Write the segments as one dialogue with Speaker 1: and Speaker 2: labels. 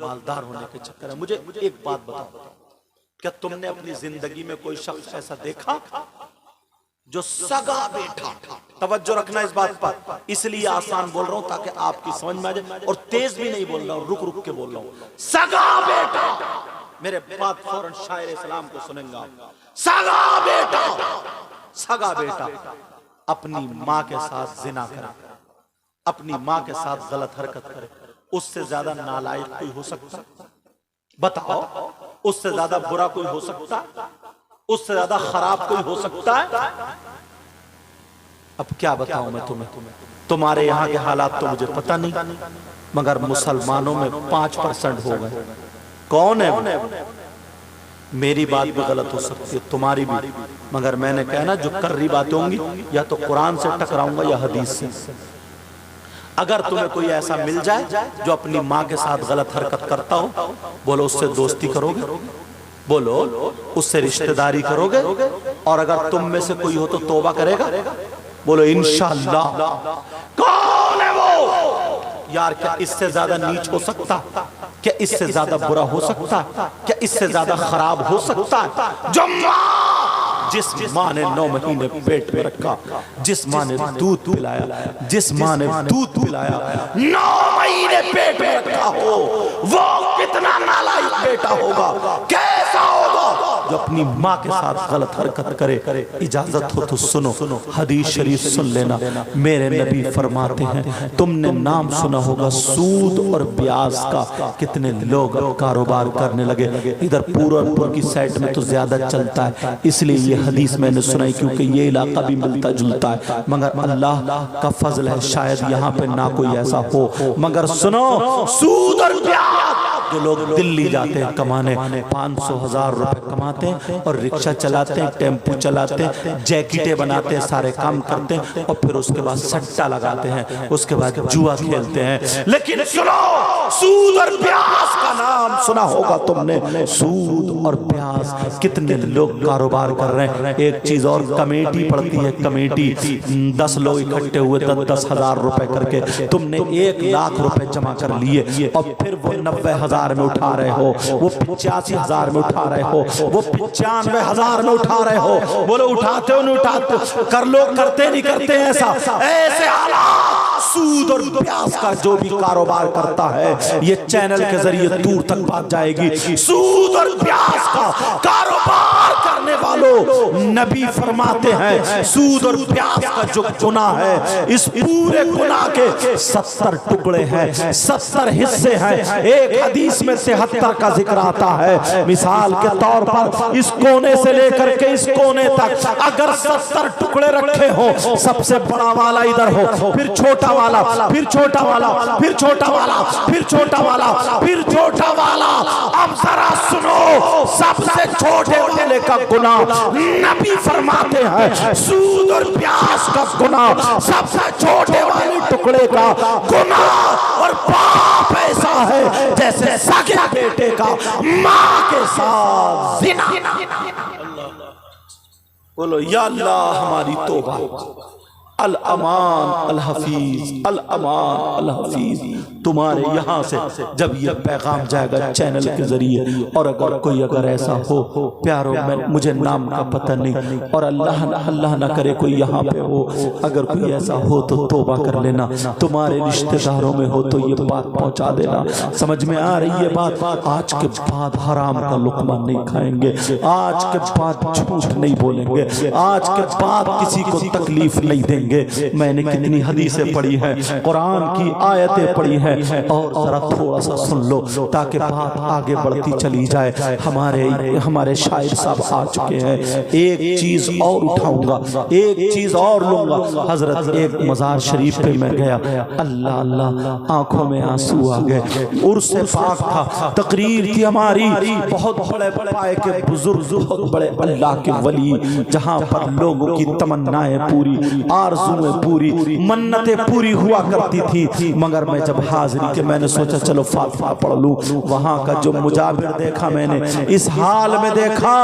Speaker 1: मालदार होने के चक्कर में। मुझे एक बात बताओ, क्या तुमने अपनी जिंदगी में कोई शख्स ऐसा देखा जो सगा बेटा, तवज्जो रखना इस बात पर, इसलिए आसान बोल रहा हूं ताकि आपकी समझ में आ जाए, और तेज भी नहीं बोल रहा हूं, रुक रुक के बोल रहा हूं। सगा बेटा, मेरे बात फौरन शायर इस्लाम को सुनेंगे। सगा बेटा, सगा बेटा अपनी माँ के साथ जिना करे, अपनी माँ के साथ गलत हरकत करे, उससे ज्यादा नालायक कोई हो सकता? बताओ, उससे ज्यादा बुरा कोई हो सकता? उससे ज्यादा खराब कोई हो सकता है? अब क्या बताऊं मैं तुम्हें, तुम्हारे यहाँ के हालात तो मुझे पता नहीं, मगर मुसलमानों में 5% हो गए। कौन है वो? मेरी बात भी गलत हो सकती है, तुम्हारी भी, मगर मैंने कहा ना जो कर्री बातें होंगी या तो कुरान से टकराऊंगा या हदीस से। अगर तुम्हें कोई ऐसा मिल जाए जो अपनी माँ के साथ गलत हरकत करता हो, बोलो उससे दोस्ती करोगे, बोलो उससे रिश्तेदारी करोगे, और अगर तुम में से कोई हो तो तौबा करेगा, बोलो इंशाअल्लाह। कौन है वो? यार क्या इससे ज्यादा नीच हो सकता? क्या इससे ज्यादा बुरा हो सकता? क्या इससे ज्यादा खराब हो सकता? जो जिस माँ ने 9 महीने पेट में रखा, जिस माँ ने दूध पिलाया, जिस माँ ने दूध पिलाया, 9 महीने पेट में रखा हो, वो कितना नालायक बेटा होगा, कैसा होगा जो अपनी माँ के साथ गलत हरकत करे। इजाजत हो तो सुनो, हदीस शरीफ सुन लेना। मेरे नबी फरमाते हैं, तुमने नाम सुना होगा सूद और ब्याज का, कितने लोग अब कारोबार करने लगे। इधर पूरनपुर की साइड में तो ज्यादा चलता है, इसलिए ये हदीस मैंने सुनाई, क्योंकि ये इलाका भी मिलता जुलता है, मगर अल्लाह का फजल है शायद यहाँ पे ना कोई ऐसा हो। मगर सुनो, सूद और ब्याज, जो लोग दिल्ली जाते हैं कमाने, 500,000 रुपए कमाते हैं और रिक्शा चलाते हैं, टेम्पो चलाते हैं, जैकेटें बनाते हैं, सारे काम करते हैं, और फिर उसके बाद सट्टा लगाते हैं, उसके बाद जुआ खेलते हैं। लेकिन सुनो, सूद और ब्याज का नाम सुना होगा तुमने, सूद और ब्याज, कितने लोग कारोबार कर रहे हैं। एक चीज और, कमेटी पड़ती है, कमेटी, 10 लोग इकट्ठे हुए 10,000 रुपए करके, तुमने 1 लाख रुपए जमा कर लिए, और फिर वो 90,000 में उठा रहे हो, वो 85,000 में उठा रहे हो, वो 95,000 में उठा रहे हो। बोलो उठाते हो नहीं उठाते? कर लो, करते नहीं करते ऐसा? ऐसे हालात सूद और ब्याज का जो भी कारोबार करता है, ये चैनल के जरिए दूर तक बात जाएगी। सूद और ब्याज का कारोबार करने वालों, नबी फरमाते हैं सूद और ब्याज का जो गुनाह है, इस पूरे गुनाह के 70 टुकड़े हैं, 70 हिस्से हैं। एक हदीस में 73 का जिक्र आता है। मिसाल के तौर पर इस कोने से लेकर के इस कोने तक अगर 70 टुकड़े रखे हो, सबसे बड़ा वाला इधर हो, फिर छोटा वाला, फिर छोटा वाला, फिर छोटा वाला, फिर छोटा वाला, फिर छोटा वाला। अब जरा सुनो, सबसे छोटे वाले का गुनाह, नबी फरमाते हैं सूद और ब्याज का गुनाह सबसे छोटे वाले टुकड़े का गुनाह, और पाप ऐसा है जैसे सगे बेटे का माँ के साथ जिना। बोलो या अल्लाह हमारी तौबा। अल अमान अल हफीज, अल अमान अल हफीज। तुम्हारे यहाँ से जब ये पैगाम जाएगा चैनल के जरिए, और अगर कोई अगर ऐसा हो प्यारो, मैं मुझे नाम का पता नहीं, और अल्लाह ना करे कोई यहाँ पे हो, अगर कोई ऐसा हो तो तौबा कर लेना। तुम्हारे रिश्तेदारों में हो तो ये बात पहुँचा देना। समझ में आ रही है बात? आज के बाद हराम का लुक़मा नहीं खाएंगे, आज के बाद झूठ नहीं बोलेंगे, आज के बाद किसी को तकलीफ नहीं देंगे। मैंने कितनी हदीसें पढ़ी है, कुरान की आयतें पढ़ी है, और जरा थोड़ा सा सुन लो ताकि बात आगे बढ़ती चली जाए। हमारे शायर साहब आ चुके हैं। एक चीज और उठाऊंगा, एक चीज और लूंगा। हजरत एक मजार शरीफ पे मैं गया, अल्लाह अल्लाह, आंखों में आंसू आ गए। उर्स पाक था, तकरीर थी हमारी, बहुत बड़े पाए के बुजुर्ग, बहुत बड़े अल्लाह के वली, जहां पर लोगों की तमन्नाएं पूरी, आरज़ुएं पूरी, मन्नतें पूरी हुआ करती थी। मगर मैं जब हाजिरी के मैंने सोचा चलो फातिहा पढ़ लूं, वहां का जो मुजाबिर देखा मैंने, इस हाल में देखा,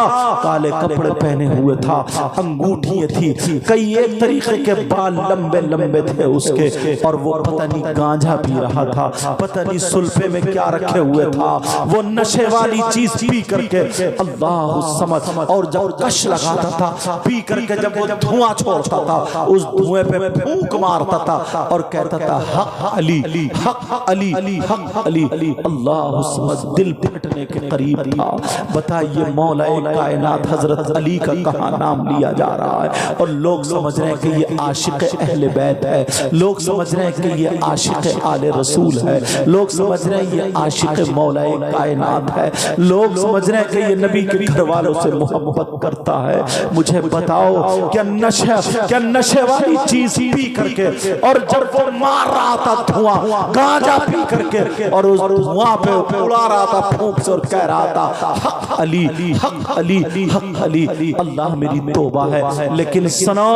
Speaker 1: काले कपड़े पहने हुए था, अंगूठियां थी, कई एक तरीके के बाल लंबे लंबे थे उसके, और वो पता नहीं गांजा पी रहा था, पता नहीं सुल्फे में क्या रखे हुए था, वो नशे वाली चीज पी करके अल्लाह समझ, और जब कश लगाता था पी करके, जब वो धुआं छोड़ता था उस धुएं पे फूंक मारता था और कहता था हक अली हक अली हक अली। अल्लाह समझ, दिल फटने के करीब था। बताइए मौला कायनात हजरत अली का कहाँ नाम लिया जा रहा है, और लोग समझ रहे हैं कि ये आशिक अहले बैत है, लोग समझ रहे हैं कि ये आशिक आले रसूल है, लोग समझ रहे हैं ये आशिक मौला कायनात है, लोग समझ रहे हैं कि ये नबी के घर वालों से मोहब्बत करता है। मुझे बताओ क्या नशे वाली चीज पी करके, और जब वो मार रहा था धुआं गांजा पी करके, और उस धुआं पे उड़ा रहा था फूंक से और कह रहा था हक अली हक अली हक अली। अल्लाह मेरी तौबा है, लेकिन सुनो,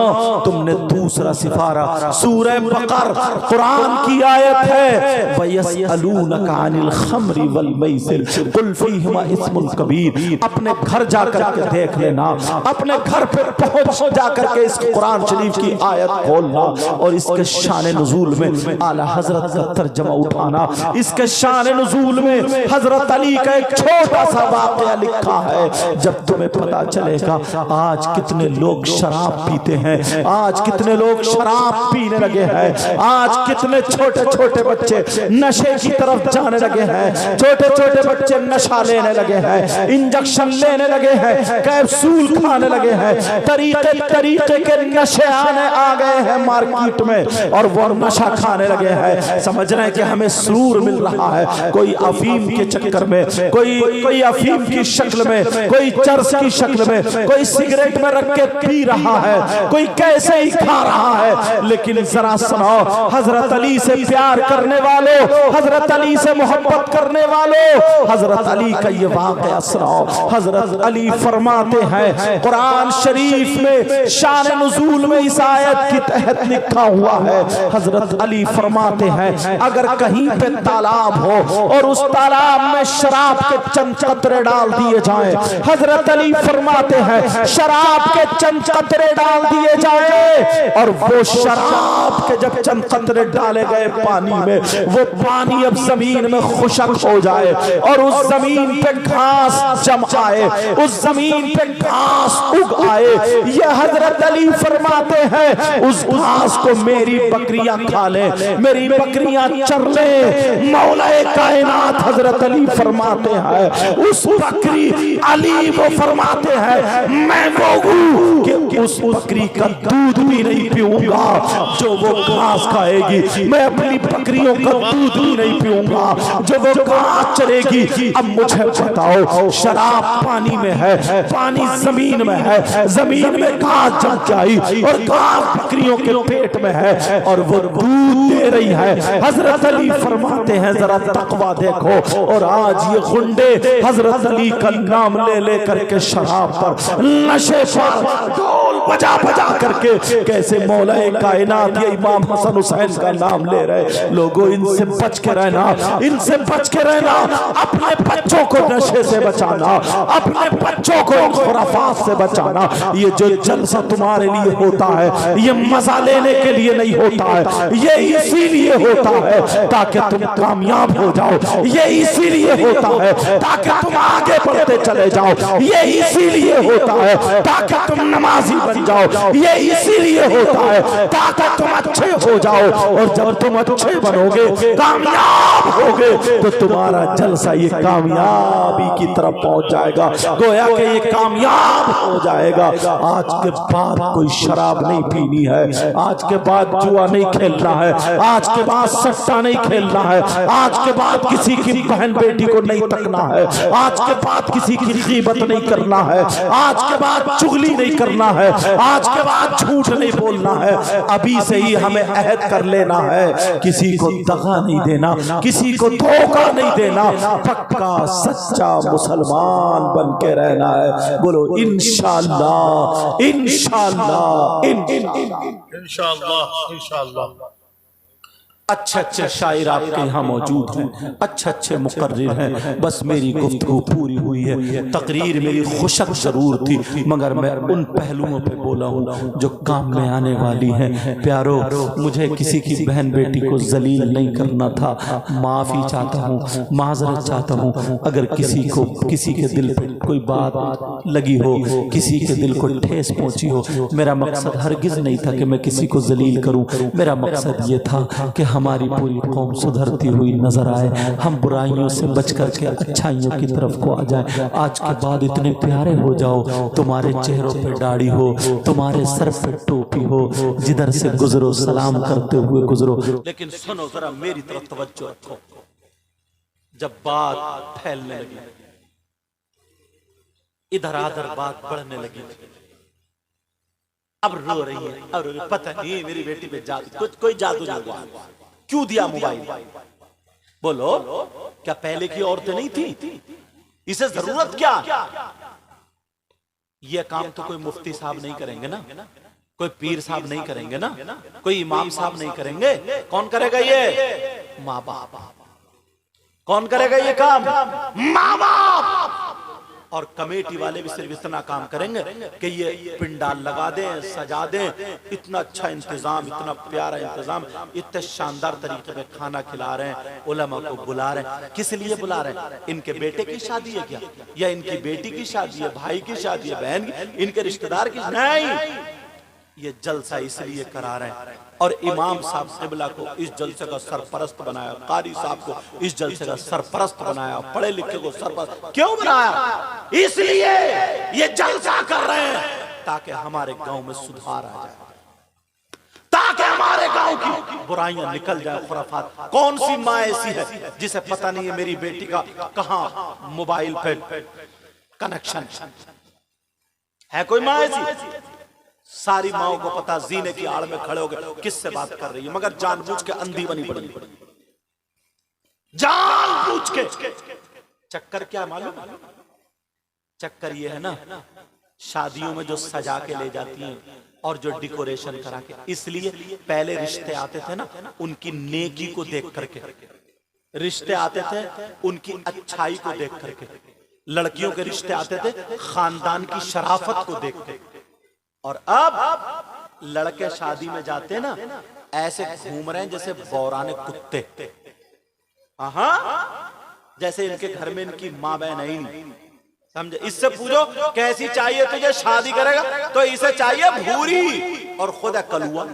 Speaker 1: तुमने दूसरा सिफारा सूरह बकर कुरान की आयत है, वयसअलूनका अनिल खम्रि वल मैसिर कुल फीहिमा इस्मुल कबीर। अपने घर जाकर के देख लेना, अपने घर पे पहुंच जाकर के इस कुरान शरीफ की आयत खोलना और इसके शान नुज़ूल में आला हजरत का तर्जमा उठाना। इसके शान नुज़ूल में हजरत अली का एक छोटा सा वाक़या लिखा है। जब तुम्हें पता चलेगा आज कितने लोग शराब पीते हैं, आज कितने लोग शराब पीने लगे हैं, आज कितने छोटे छोटे बच्चे नशे की तरफ जाने लगे हैं, छोटे छोटे बच्चे नशा लेने लगे हैं, इंजेक्शन लेने लगे हैं, कैप्सूल खाने लगे हैं, तरीके तरीके के नशे आ गए हैं मार्केट में, और वो नशा खाने लगे हैं। समझ रहे हैं कि हमें सुरूर मिल रहा है, कोई अफीम के चक्कर में, कोई अफीम की शक्ल में, कोई चरस की शक्ल में, कोई सिगरेट में रख के पी रहा है, कोई कैसे ही खा रहा है। लेकिन जरा सुनो, हजरत अली से प्यार करने वालों, हजरत अली से मोहब्बत करने वालों, हजरत अली का ये वाक़या सुनो। हजरत अली फरमाते हैं, कुरान शरीफ में शान नुज़ूल में इस आयत के तहत लिखा हुआ है, हजरत अली फरमाते हैं अगर कहीं पे तालाब हो और उस तालाब में शराब के चंद कतरे डाल दिए जाएं, हजरत अली फरमाते हैं शराब के चंद कतरे डाल दिए जाएं, और वो शराब के जब चंद कतरे डाले गए पानी में, वो पानी अब जमीन में खुशक हो जाए और उस जमीन पे घास जम आए, उस जमीन पे घास उग आए। ये हजरत अली फरमाते हैं उस घास को मेरी बकरियां खा ले, मेरी बकरियां चर ले। मौलाए कायनात हजरत अली फरमाते हैं उस बकरी अली वो फरमाते हैं मैं वो हूं कि उस बकरी का दूध भी नहीं पीऊंगा जो वो घास खाएगी, मैं अपनी बकरियों का दूध भी नहीं पीऊंगा जो वो घास चरेगी। अब मुझे बताओ, शराब पानी में है, पानी जमीन में है, जमीन में घास जम के आई और घास बकरियों के पेट में है और वो दूध दे रही है। हजरत अली फरमाते हैं जरा तकवा देखो, और आज ये गुंडे हजरत अली का नाम ले ले करके शराब पर, नशे पर ढोल बजा बजा करके कैसे मौलाए कायनात ये इमाम हसन हुसैन का नाम ले रहे। लोगों इनसे बच के रहना, इनसे बच के रहना, अपने बच्चों को नशे से बचाना, अपने बच्चों को खुराफात से बचाना। ये जो जलसा तुम्हारे लिए होता है ये मजा लेने के लिए नहीं होता है, ये इसीलिए होता है ताकि तुम कामयाब हो जाओ, ये इसीलिए होता है ताकि तुम आगे बढ़ते चले जाओ, ये इसीलिए होता है ताकि तुम नमाजी बन जाओ, ये इसीलिए होता है ताकि तुम अच्छे हो जाओ। और जब तुम अच्छे बनोगे, कामयाब होगे, तो तुम्हारा जलसा ये कामयाबी की तरफ पहुंच जाएगा, गोया कि ये कामयाब हो जाएगा। आज के बाद कोई शराब नहीं पीनी है, आज के बाद जुआ नहीं खेलना है, आज के बाद सट्टा नहीं खेलना है, आज के बाद किसी की बहन बेटी को नहीं तकना है, आज के बाद किसी की गीबत नहीं करना है, आज के बाद चुगली नहीं करना है, आज के बाद झूठ नहीं बोलना है। अभी से ही हमें अहद कर लेना है, किसी को दगा नहीं देना, किसी को धोखा नहीं देना, पक्का सच्चा मुसलमान बन के रहना है। बोलो इंशाअल्लाह, इंशाअल्लाह, इंशाअल्लाह, इंशाअल्लाह। अच्छे अच्छे शायर आपके यहाँ मौजूद हैं, अच्छे अच्छे मुकर्रिर हैं, बस मेरी गुफ्तगू पूरी हुई है। तकरीर मेरी खुशक जरूर थी, मगर मैं उन पहलुओं पे बोला हूँ जो काम में आने वाली हैं। प्यारो, मुझे किसी की बहन बेटी को जलील नहीं करना था। माफ़ी चाहता हूँ, माजरत चाहता हूँ। अगर किसी को किसी के दिल पे कोई बात लगी हो, किसी के दिल को ठेस पहुँची हो, मेरा मकसद हरगिज़ नहीं था कि मैं किसी को जलील करूँ। मेरा मकसद ये था कि हमारी पूरी कौम सुधरती हुई नजर आए, हम बुराइयों से बच कर के अच्छाइयों की तरफ को आ जाए। आज के बाद इतने प्यारे हो जाओ, तुम्हारे चेहरों पे दाढ़ी हो, तुम्हारे सर पे टोपी हो, जिधर से गुजरो सलाम करते हुए गुजरो। लेकिन सुनो जरा, मेरी तरफ तवज्जो रखो। जब बात फैलने लगी, इधर आधर बात बढ़ने लगी, अब रो रही है, अब रो रही, पता नहीं मेरी बेटी पे जादू, कोई जादू जादू क्यों दिया मोबाइल? बोलो, क्या पहले की औरतें नहीं थी? इसे जरूरत क्या? ये काम तो कोई मुफ्ती साहब नहीं करेंगे ना, कोई पीर साहब नहीं करेंगे ना, कोई इमाम साहब नहीं करेंगे। कौन करेगा ये? माँ बाप। कौन करेगा ये काम? माँ बाप। और कमेटी वाले भी सिर्फ इतना काम करेंगे कि ये पिंडाल लगा दें, सजा दें, इतना अच्छा इंतजाम, इतना प्यारा इंतजाम, इतने शानदार तरीके में खाना खिला रहे हैं, उलमा को बुला रहे हैं। किस लिए बुला रहे हैं? इनके बेटे की शादी है क्या, या इनकी बेटी की शादी है, भाई की शादी है, बहन की, इनके रिश्तेदार की? नहीं, ये जलसा इसलिए करा रहे हैं। और इमाम साहब क़िबला को इस जलसे का सरपरस्त बनाया, कारी साहब को इस जलसे का सरपरस्त बनाया, पढ़े लिखे को सरपरस्त क्यों बनाया? इसलिए ये जलसा कर रहे हैं ताकि हमारे गांव में सुधार आ जाए, ताकि हमारे गांव की बुराइयां निकल जाए, खुराफात। कौन सी माँ ऐसी है जिसे पता नहीं है मेरी बेटी का कहां मोबाइल पे कनेक्शन है? कोई माँ ऐसी? सारी माओ को पता, जीने की आड़ में खड़े हो गए किससे बात कर रही है, मगर जानबूझ के अंधी बनी पड़ी, जानबूझ के। चक्कर क्या मालूम? चक्कर ये है ना, शादियों में जो सजा के ले जाती हैं और जो डेकोरेशन करा के, इसलिए पहले रिश्ते आते थे ना, उनकी नेकी को देख करके रिश्ते आते थे, उनकी अच्छाई को देख करके। लड़कियों के रिश्ते आते थे खानदान की शराफत को देख के। और अब लड़के शादी में जाते ना, ऐसे घूम रहे हैं जैसे बौराने कुत्ते। जैसे इनके घर में इनकी माँ बहन है ही नहीं, समझे? इससे पूछो कैसी चाहिए तुझे, शादी करेगा तो इसे चाहिए भूरी और खुद है कलुआ।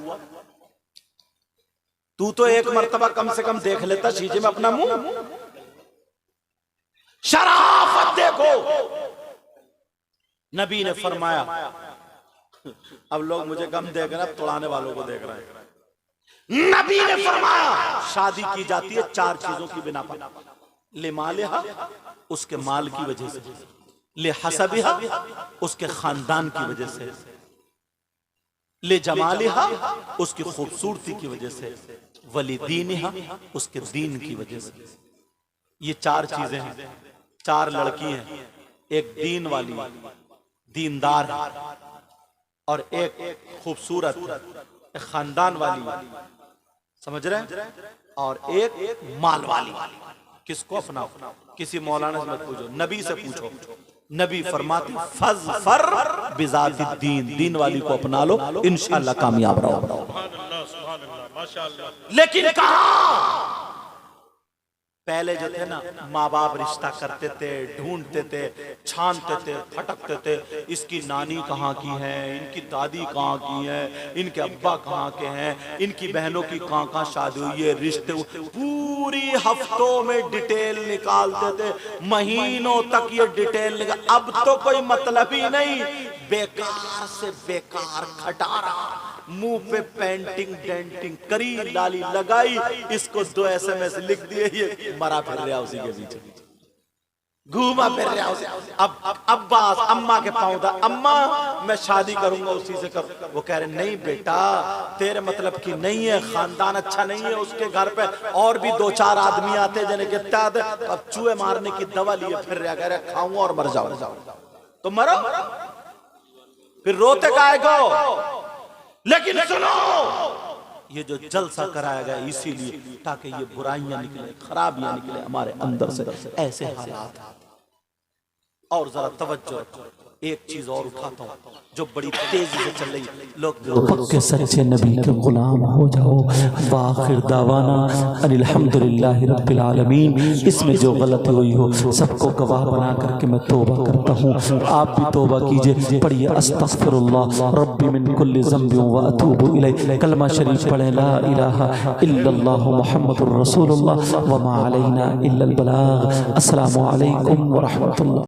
Speaker 1: तू तो एक मर्तबा कम से कम देख लेता शीशे में अपना मुंह। शराफत देखो। नबी ने फरमाया, अब लोग मुझे कम देख रहे हैं, अब तोड़ाने वालों को देख रहे हैं। नबी ने फरमाया शादी की जाती है चार चीजों की बिना पर। ले मालिहा, उसके माल की वजह से। ले हसबिहा, उसके खानदान की वजह से। ले जमालिहा, उसकी खूबसूरती की वजह से। वली दीनिहा, उसके दीन की वजह से। ये चार चीजें हैं। चार लड़की हैं, एक दीन वाली दीनदार है, और एक खूबसूरत एक खानदान वाली, समझ रहे हैं, और एक माल वाली। किसको अपनाओ? किसी मौलाना से मत पूछो, नबी से पूछो। नबी फरमाते फज़फर बिज़ाति दीन, दीन वाली को अपना लो, इंशाअल्लाह कामयाब रहो। लेकिन कहाँ पहले जो थे ना, माँ बाप रिश्ता करते थे, ढूंढते थे, छानते थे, फटकते थे, इसकी नानी कहाँ की है, इनकी दादी कहाँ की है, इनके अब्बा कहाँ के हैं, इनकी बहनों की कहाँ कहाँ शादी हुई है, रिश्ते पूरी हफ्तों में डिटेल निकालते थे, महीनों तक ये डिटेल निकाल। अब तो कोई मतलब ही नहीं, बेकार से बेकार खटारा, मुंह पे पेंटिंग डेंटिंग करी, लाली लगाई, इसको 2 SMS लिख दिए, ये मरा फिर रहा उसी के पीछे, घूमा फिर रहा उसी। अब अब्बास अम्मा के पाँव दा, अम्मा मैं शादी करूंगा उसी से कर। वो कह रहे नहीं बेटा, तेरे मतलब की नहीं है, खानदान अच्छा नहीं है उसके घर पे, और भी 2-4 आदमी आते जिन्हें कहता है, अब चूहे मारने की दवा लिए फिर रहा, कह रहे खाऊंगा और मर जाओ। तो मरो, फिर रोते काहे को? लेकिन सुनो, ये जो जलसा कराया गया इसीलिए ताकि ये बुराइयां निकले, खराबियां निकले हमारे अंदर से, ऐसे हालात। और जरा तवज्जो रखो, एक चीज और उठाता हूँ जो बड़ी तेजी से चल रही, लोग
Speaker 2: पक्के सच्चे नबी के गुलाम हो जाओ। वाखिर दावाना अनिल हम्दुलिल्लाहि रब्बिल आलमीन। इसमें जो गलती हुई हो सबको गवाह बना करके मैं तौबा करता हूँ। आप भी तौबा कीजिए, पढ़िए अस्तगफिरुल्लाह रब्बी मिन कुल्लि ज़ंबिन व अतूबु इलैह। कलमा शरीफ पढ़े ला इलाहा इल्लल्लाह मुहम्मदुर रसूलुल्लाह व मा अलैना इल्लल बलाग। अस्सलामु अलैकुम व रहमतुल्लाह।